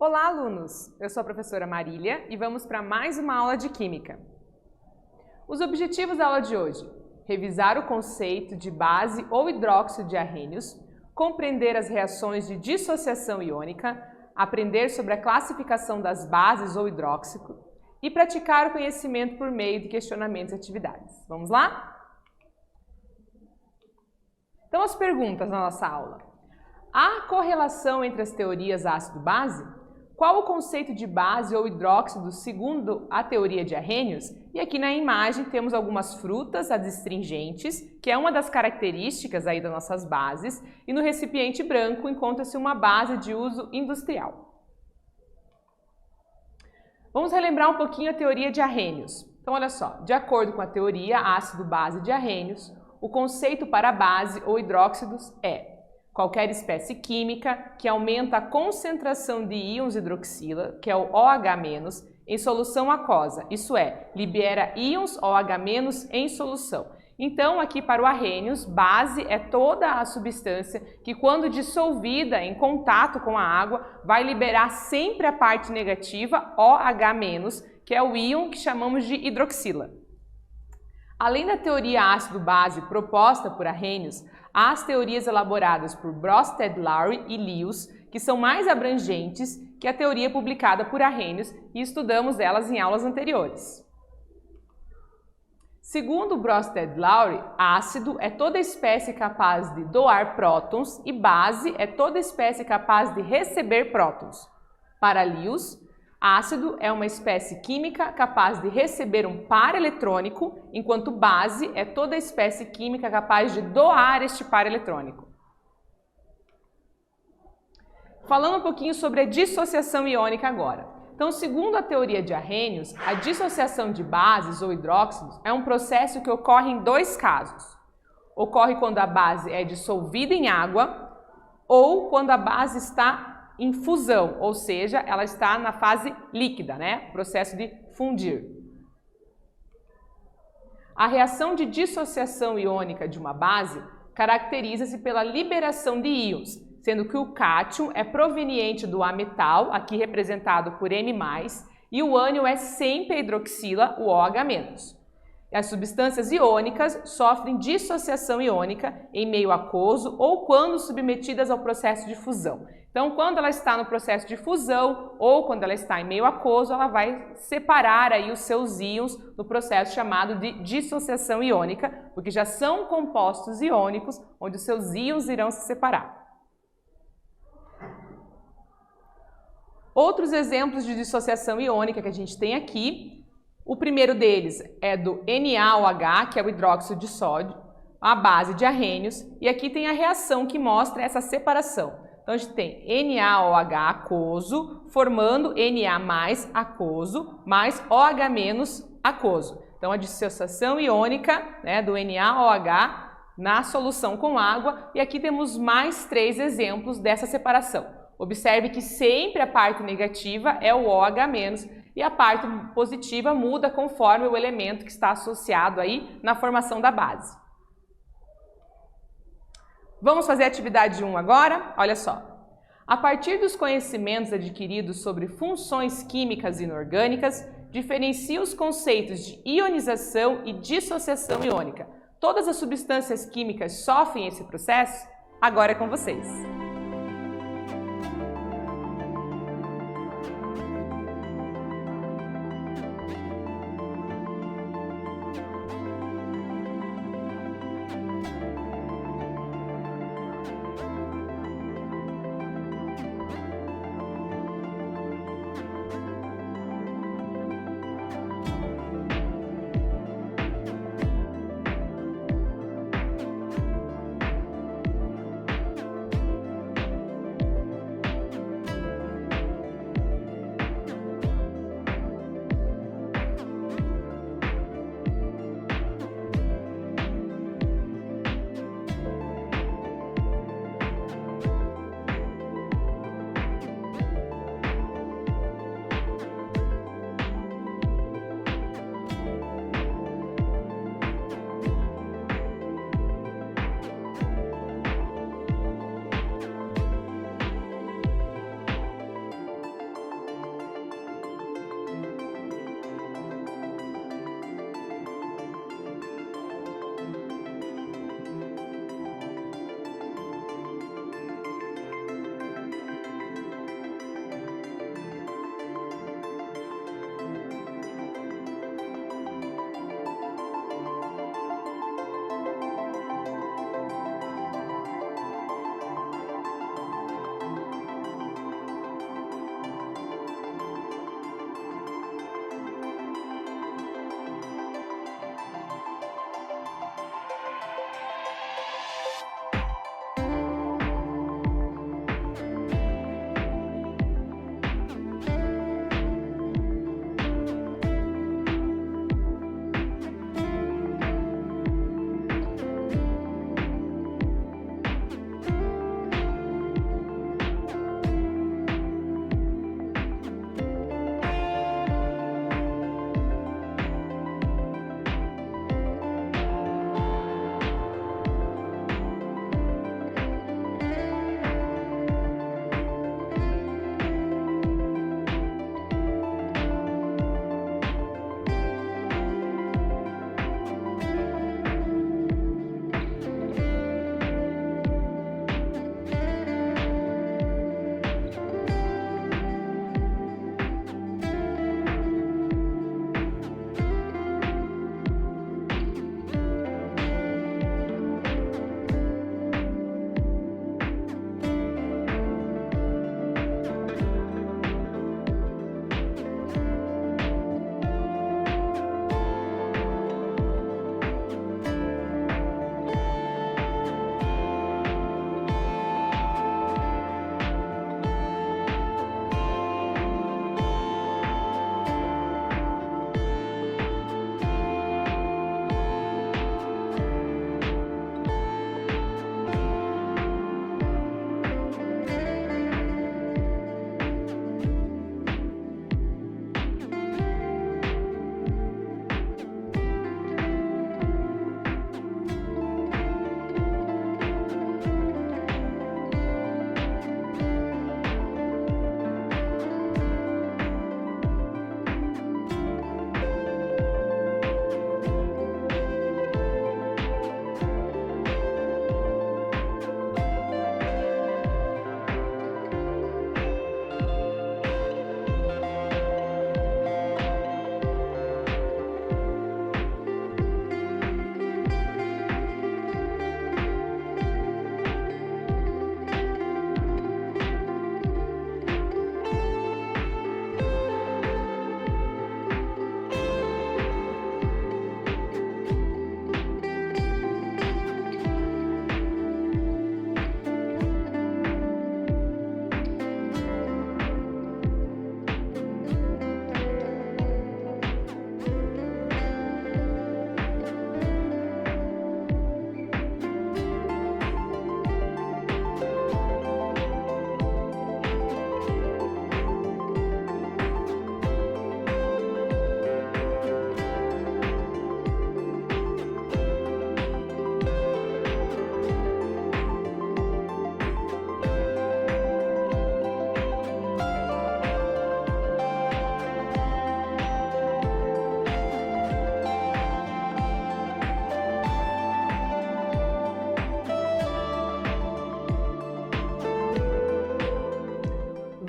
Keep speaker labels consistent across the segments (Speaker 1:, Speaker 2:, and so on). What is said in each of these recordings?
Speaker 1: Olá, alunos! Eu sou a professora Marília e vamos para mais uma aula de Química. Os objetivos da aula de hoje: revisar o conceito de base ou hidróxido de arrênios, compreender as reações de dissociação iônica, aprender sobre a classificação das bases ou hidróxido e praticar o conhecimento por meio de questionamentos e atividades. Vamos lá? Então, as perguntas na nossa aula. Há correlação entre as teorias ácido-base? Qual o conceito de base ou hidróxido segundo a teoria de arrênios? E aqui na imagem temos algumas frutas adstringentes, que é uma das características aí das nossas bases, e no recipiente branco encontra-se uma base de uso industrial. Vamos relembrar um pouquinho a teoria de arrênios. Então, olha só, de acordo com a teoria ácido-base de arrênios, o conceito para base ou hidróxidos é qualquer espécie química que aumenta a concentração de íons hidroxila, que é o OH-, em solução aquosa, isso é, libera íons OH- em solução. Então, aqui para o arrênios, base é toda a substância que, quando dissolvida em contato com a água, vai liberar sempre a parte negativa, OH-, que é o íon que chamamos de hidroxila. Além da teoria ácido-base proposta por arrênios, há as teorias elaboradas por Bronsted-Lowry e Lewis, que são mais abrangentes que a teoria publicada por arrênios, e estudamos elas em aulas anteriores. Segundo Bronsted-Lowry, ácido é toda espécie capaz de doar prótons e base é toda espécie capaz de receber prótons. Para Lewis, ácido é uma espécie química capaz de receber um par eletrônico, enquanto base é toda espécie química capaz de doar este par eletrônico. Falando um pouquinho sobre a dissociação iônica agora. Então, segundo a teoria de arrênios, a dissociação de bases ou hidróxidos é um processo que ocorre em dois casos. Ocorre quando a base é dissolvida em água ou quando a base está em fusão, ou seja, ela está na fase líquida, né? Processo de fundir. A reação de dissociação iônica de uma base caracteriza-se pela liberação de íons, sendo que o cátion é proveniente do ametal, aqui representado por N+, e o ânion é sempre a hidroxila, o OH-. As substâncias iônicas sofrem dissociação iônica em meio aquoso ou quando submetidas ao processo de fusão. Então, quando ela está no processo de fusão ou quando ela está em meio aquoso, ela vai separar aí os seus íons no processo chamado de dissociação iônica, porque já são compostos iônicos onde os seus íons irão se separar. Outros exemplos de dissociação iônica que a gente tem aqui, o primeiro deles é do NaOH, que é o hidróxido de sódio, a base de arrênios, e aqui tem a reação que mostra essa separação. Então, a gente tem NaOH aquoso, formando Na aquoso, mais OH- aquoso. Então, a dissociação iônica, né, do NaOH na solução com água, e aqui temos mais 3 exemplos dessa separação. Observe que sempre a parte negativa é o OH-, e a parte positiva muda conforme o elemento que está associado aí na formação da base. Vamos fazer a atividade 1 agora? Olha só. A partir dos conhecimentos adquiridos sobre funções químicas inorgânicas, diferencia os conceitos de ionização e dissociação iônica. Todas as substâncias químicas sofrem esse processo? Agora é com vocês.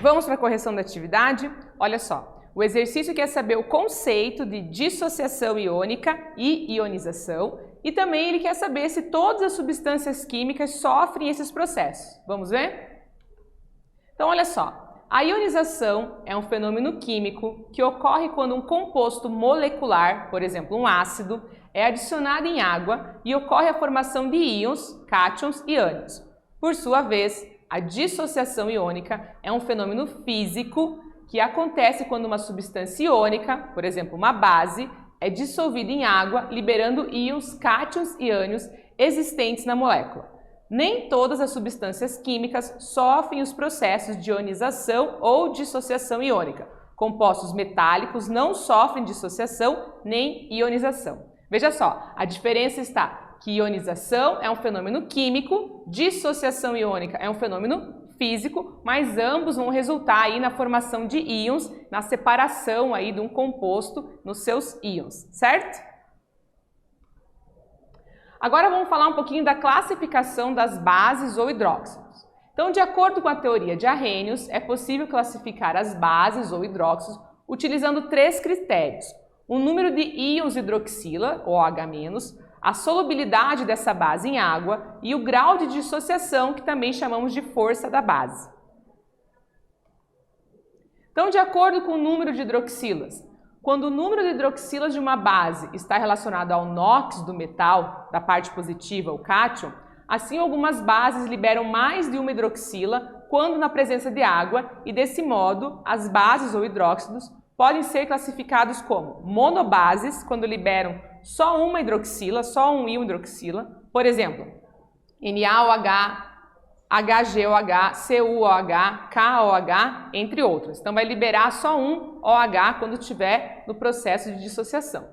Speaker 1: Vamos para a correção da atividade? Olha só, o exercício quer saber o conceito de dissociação iônica e ionização e também ele quer saber se todas as substâncias químicas sofrem esses processos. Vamos ver? Então, olha só. A ionização é um fenômeno químico que ocorre quando um composto molecular, por exemplo, um ácido, é adicionado em água e ocorre a formação de íons, cátions e ânions. Por sua vez, a dissociação iônica é um fenômeno físico que acontece quando uma substância iônica, por exemplo, uma base, é dissolvida em água, liberando íons, cátions e ânions existentes na molécula. Nem todas as substâncias químicas sofrem os processos de ionização ou dissociação iônica. Compostos metálicos não sofrem dissociação nem ionização. Veja só, a diferença está que ionização é um fenômeno químico, dissociação iônica é um fenômeno físico, mas ambos vão resultar aí na formação de íons, na separação aí de um composto nos seus íons, certo? Agora vamos falar um pouquinho da classificação das bases ou hidróxidos. Então, de acordo com a teoria de Arrhenius, é possível classificar as bases ou hidróxidos utilizando 3 critérios. O número de íons hidroxila, ou OH-, a solubilidade dessa base em água e o grau de dissociação, que também chamamos de força da base. Então, de acordo com o número de hidroxilas, quando o número de hidroxilas de uma base está relacionado ao NOx do metal, da parte positiva, o cátion, assim algumas bases liberam mais de uma hidroxila quando na presença de água e desse modo as bases ou hidróxidos podem ser classificados como monobases, quando liberam só uma hidroxila, só um íon hidroxila, por exemplo, NaOH, HgOH, CuOH, KOH, entre outros. Então vai liberar só um OH quando estiver no processo de dissociação.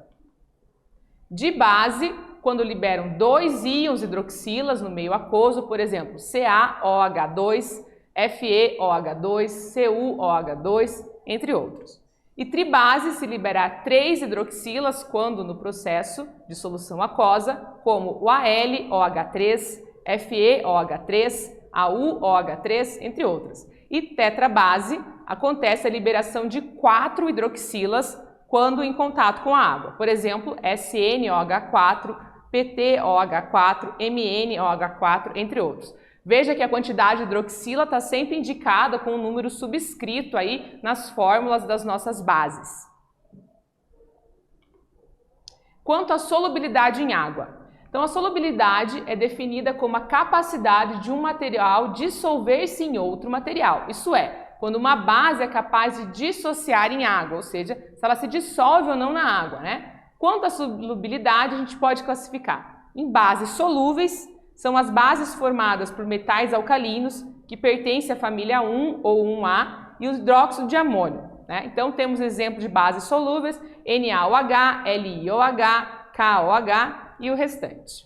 Speaker 1: De base, quando liberam 2 íons hidroxilas no meio aquoso, por exemplo, CaOH2, FeOH2, CuOH2, entre outros. E tribase se liberar 3 hidroxilas quando no processo de solução aquosa, como o AlOH3, FeOH3, AuOH3, entre outras. E tetrabase acontece a liberação de 4 hidroxilas quando em contato com a água. Por exemplo, SnOH4, PtOH4, MnOH4, entre outros. Veja que a quantidade de hidroxila está sempre indicada com um número subscrito aí nas fórmulas das nossas bases. Quanto à solubilidade em água. Então, a solubilidade é definida como a capacidade de um material dissolver-se em outro material. Isso é, quando uma base é capaz de dissociar em água, ou seja, se ela se dissolve ou não na água, né? Quanto à solubilidade, a gente pode classificar em bases solúveis, são as bases formadas por metais alcalinos, que pertencem à família 1 ou 1A, e o hidróxido de amônio, né? Então, temos exemplo de bases solúveis, NaOH, LiOH, KOH, e o restante.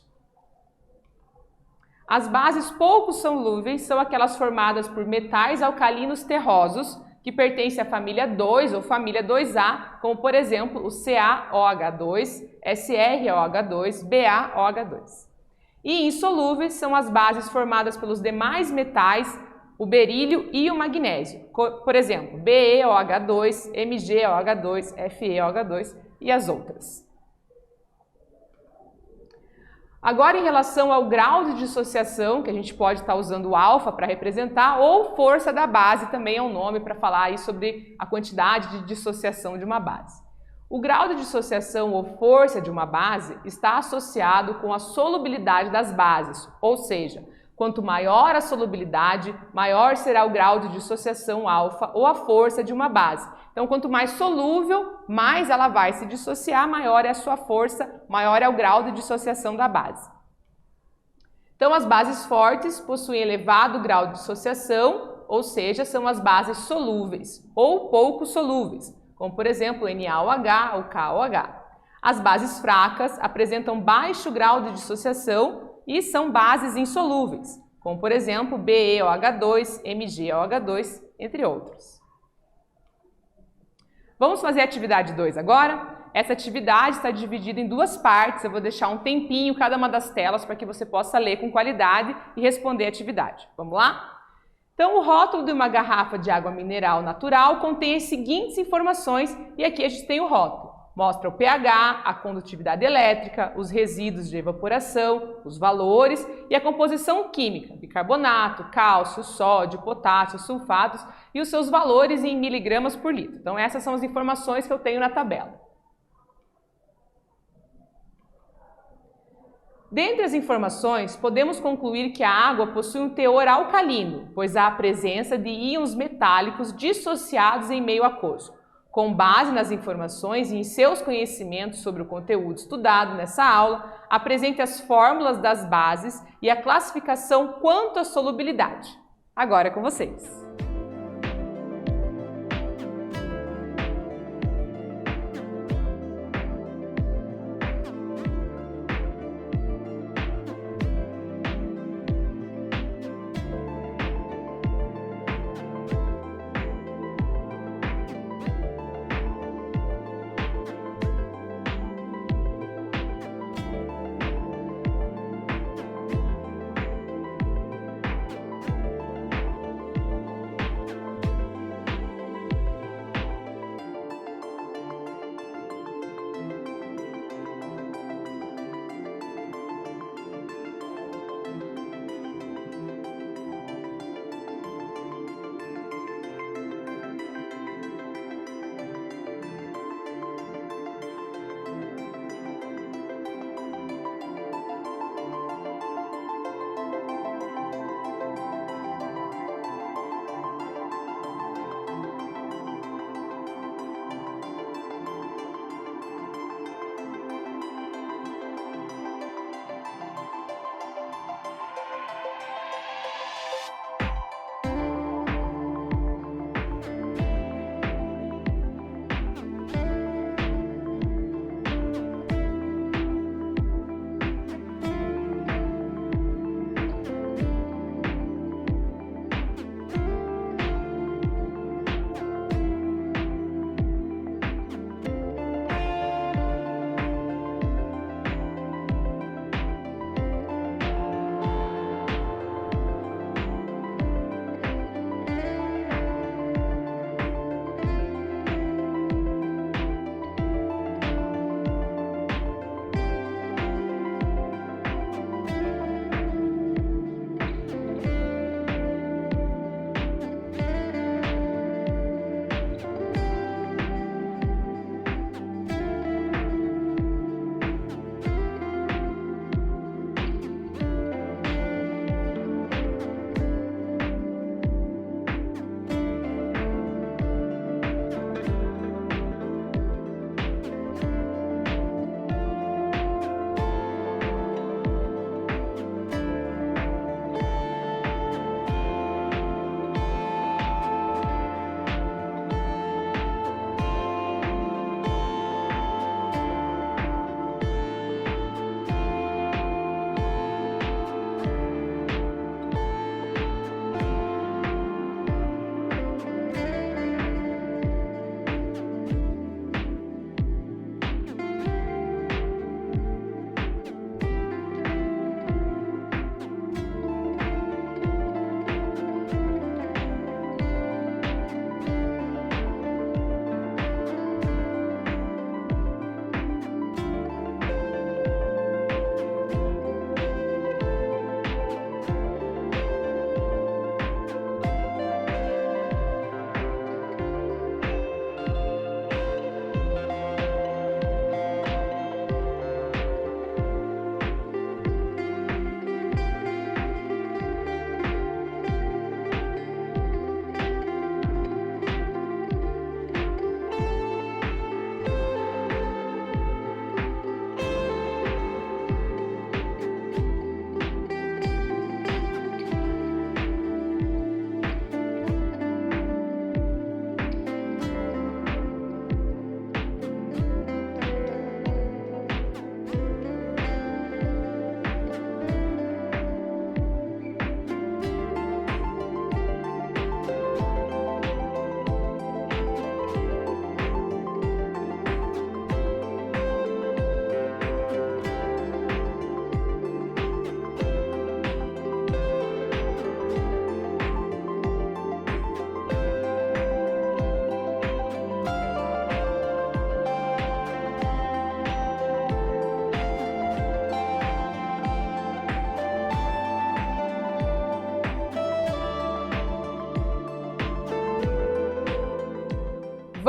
Speaker 1: As bases pouco solúveis são aquelas formadas por metais alcalinos terrosos, que pertencem à família 2 ou família 2A, como por exemplo o CaOH2, SrOH2, BaOH2. E insolúveis são as bases formadas pelos demais metais, o berílio e o magnésio, por exemplo, BeOH2, MgOH2, FeOH2 e as outras. Agora, em relação ao grau de dissociação, que a gente pode estar usando o alfa para representar, ou força da base, também é um nome para falar aí sobre a quantidade de dissociação de uma base. O grau de dissociação ou força de uma base está associado com a solubilidade das bases, ou seja, quanto maior a solubilidade, maior será o grau de dissociação alfa ou a força de uma base. Então, quanto mais solúvel, mais ela vai se dissociar, maior é a sua força, maior é o grau de dissociação da base. Então, as bases fortes possuem elevado grau de dissociação, ou seja, são as bases solúveis ou pouco solúveis, como por exemplo NaOH ou KOH. As bases fracas apresentam baixo grau de dissociação e são bases insolúveis, como por exemplo BeOH2, MgOH2, entre outros. Vamos fazer a atividade 2 agora? Essa atividade está dividida em 2 partes, eu vou deixar um tempinho em cada uma das telas para que você possa ler com qualidade e responder a atividade. Vamos lá? Então, o rótulo de uma garrafa de água mineral natural contém as seguintes informações, e aqui a gente tem o rótulo. Mostra o pH, a condutividade elétrica, os resíduos de evaporação, os valores e a composição química, bicarbonato, cálcio, sódio, potássio, sulfatos e os seus valores em miligramas por litro. Então, essas são as informações que eu tenho na tabela. Dentre as informações, podemos concluir que a água possui um teor alcalino, pois há a presença de íons metálicos dissociados em meio aquoso. Com base nas informações e em seus conhecimentos sobre o conteúdo estudado nessa aula, apresente as fórmulas das bases e a classificação quanto à solubilidade. Agora é com vocês!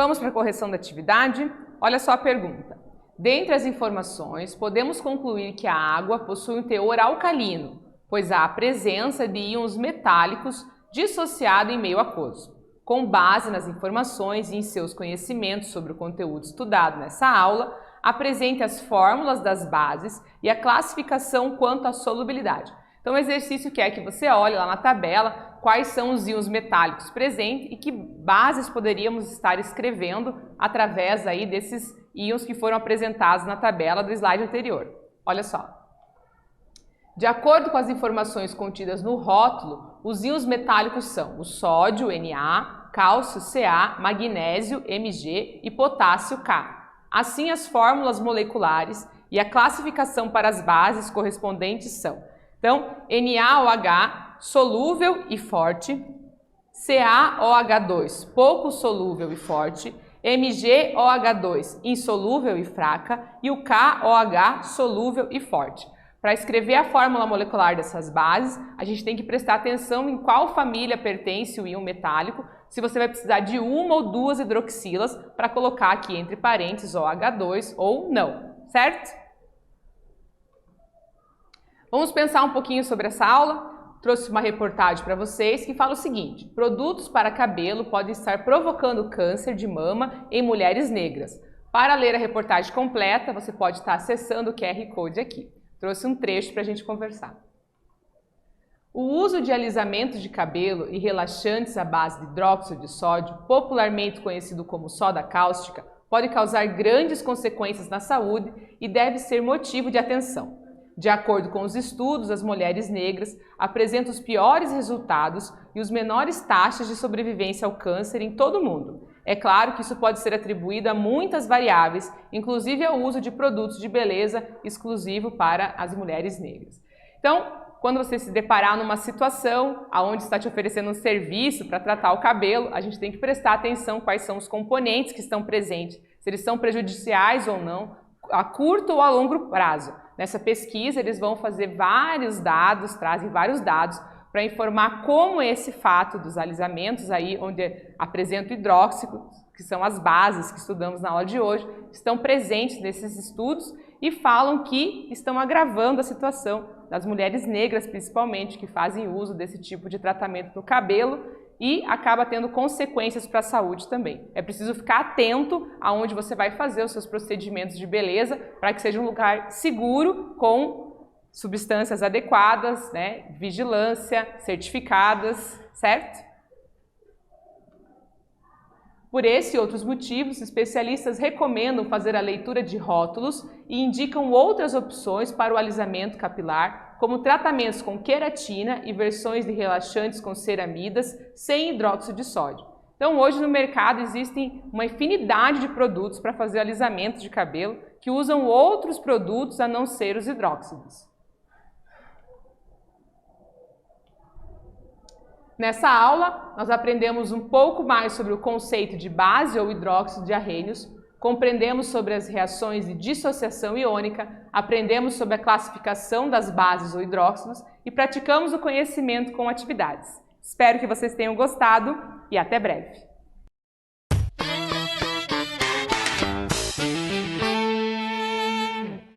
Speaker 1: Vamos para a correção da atividade? Olha só a pergunta. Dentre as informações, podemos concluir que a água possui um teor alcalino, pois há a presença de íons metálicos dissociado em meio aquoso. Com base nas informações e em seus conhecimentos sobre o conteúdo estudado nessa aula, apresente as fórmulas das bases e a classificação quanto à solubilidade. Então, o exercício quer que você olhe lá na tabela quais são os íons metálicos presentes e que bases poderíamos estar escrevendo através aí desses íons que foram apresentados na tabela do slide anterior. Olha só. De acordo com as informações contidas no rótulo, os íons metálicos são o sódio, Na, cálcio, Ca, magnésio, Mg e potássio, K. Assim, as fórmulas moleculares e a classificação para as bases correspondentes são: então, NaOH, solúvel e forte, CaOH2, pouco solúvel e forte, MgOH2, insolúvel e fraca, e o KOH, solúvel e forte. Para escrever a fórmula molecular dessas bases, a gente tem que prestar atenção em qual família pertence o íon metálico, se você vai precisar de uma ou duas hidroxilas para colocar aqui entre parênteses OH2 ou não, certo? Vamos pensar um pouquinho sobre essa aula. Trouxe uma reportagem para vocês que fala o seguinte: produtos para cabelo podem estar provocando câncer de mama em mulheres negras. Para ler a reportagem completa, você pode estar acessando o QR Code aqui. Trouxe um trecho para a gente conversar. O uso de alisamento de cabelo e relaxantes à base de hidróxido de sódio, popularmente conhecido como soda cáustica, pode causar grandes consequências na saúde e deve ser motivo de atenção. De acordo com os estudos, as mulheres negras apresentam os piores resultados e os menores taxas de sobrevivência ao câncer em todo o mundo. É claro que isso pode ser atribuído a muitas variáveis, inclusive ao uso de produtos de beleza exclusivo para as mulheres negras. Então, quando você se deparar numa situação onde está te oferecendo um serviço para tratar o cabelo, a gente tem que prestar atenção quais são os componentes que estão presentes, se eles são prejudiciais ou não, a curto ou a longo prazo. Nessa pesquisa, eles vão fazer vários dados, trazem vários dados para informar como esse fato dos alisamentos, aí onde apresenta o hidróxido, que são as bases que estudamos na aula de hoje, estão presentes nesses estudos e falam que estão agravando a situação das mulheres negras, principalmente, que fazem uso desse tipo de tratamento no cabelo e acaba tendo consequências para a saúde também. É preciso ficar atento aonde você vai fazer os seus procedimentos de beleza para que seja um lugar seguro, com substâncias adequadas, né? Vigilância, certificadas, certo? Por esse e outros motivos, especialistas recomendam fazer a leitura de rótulos e indicam outras opções para o alisamento capilar, como tratamentos com queratina e versões de relaxantes com ceramidas sem hidróxido de sódio. Então, hoje no mercado existem uma infinidade de produtos para fazer alisamento de cabelo que usam outros produtos a não ser os hidróxidos. Nessa aula, nós aprendemos um pouco mais sobre o conceito de base ou hidróxido de arrênios, compreendemos sobre as reações de dissociação iônica, aprendemos sobre a classificação das bases ou hidróxidos e praticamos o conhecimento com atividades. Espero que vocês tenham gostado e até breve!